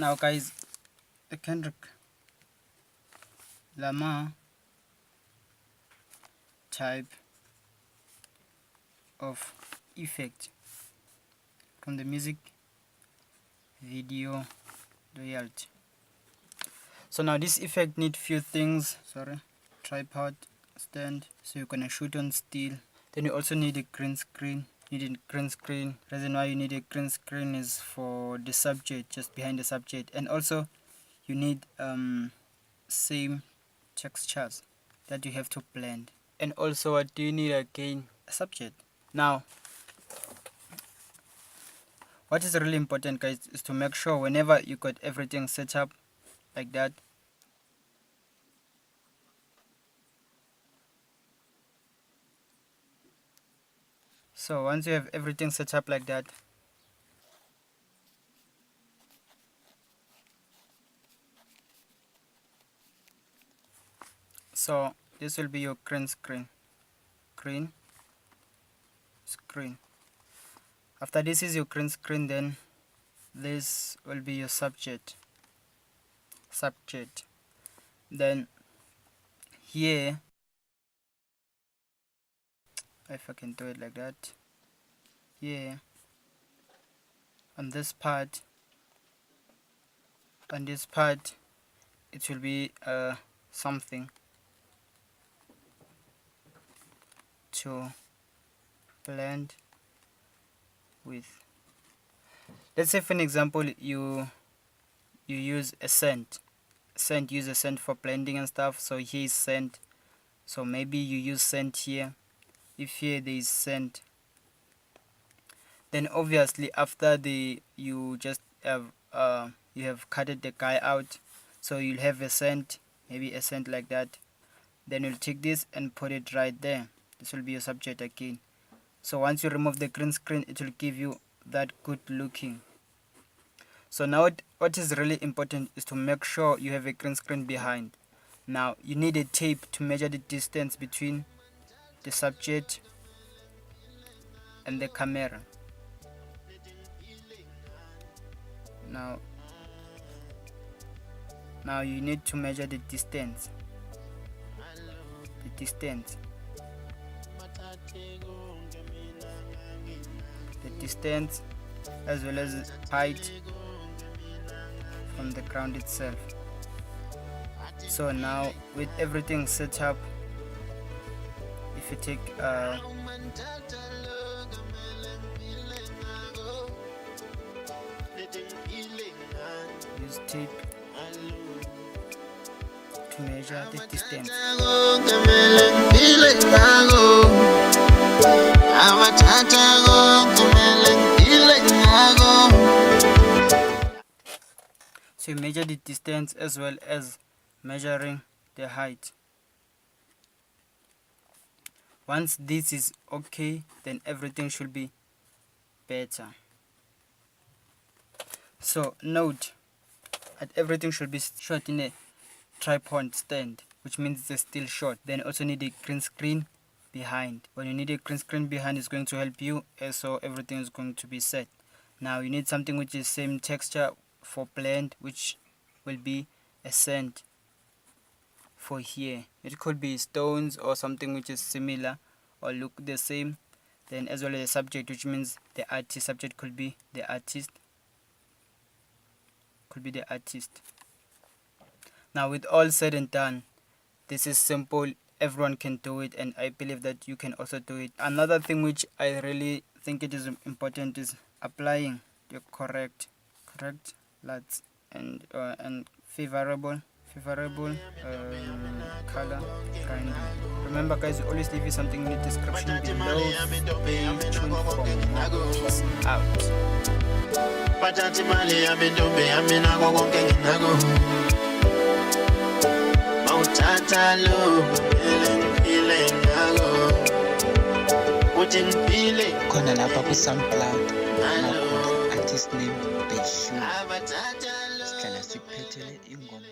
Now guys, the Kendrick Lamar type of effect from the music video royalty. So now this effect need few things. Tripod, stand, so you're gonna shoot on still. Then you also need a green screen. Reason why you need a green screen is for the subject, just behind the subject, and also you need same textures that you have to blend. And also, what do you need again? A subject. Now what is really important, guys, is to make sure whenever you got everything set up like that, so once you have everything set up like that, so this will be your green screen. After this is your green screen, then this will be your subject. Then here, if I can do it like that, here on this part, it will be something to blend with. Let's say for an example, you use a scent. Use a scent for blending and stuff. So here is scent, so maybe you use scent here. If here there is scent, then obviously after you have cutted the guy out, so you'll have a scent, maybe a scent like that. Then you'll take this and put it right there. This will be your subject again. So once you remove the green screen, it will give you that good looking. So now what is really important is to make sure you have a green screen behind. Now you need a tape to measure the distance between the subject and the camera. Now you need to measure the distance. As well as height from the ground itself. So now with everything set up, if you take use tape to measure the distance. So you measure the distance as well as measuring the height. Once this is okay, then everything should be better. So note that everything should be shot in a tripod stand, which means it's still shot. Then also need a green screen behind. When you need a green screen behind, it's going to help you, so everything is going to be set. Now you need something which is same texture for blend, which will be a scent for here. It could be stones or something which is similar or look the same. Then as well as the subject, which means the artist. Subject could be the artist. Now with all said and done, this is simple. Everyone can do it, and I believe that you can also do it. Another thing which I really think it is important is applying the correct lights and favorable color grinding. Remember guys, always leave you something in the description below. Stay tuned for more. Peace out. Khona lapha ku-SoundCloud artist name Beshu sihlala siphethele ingoma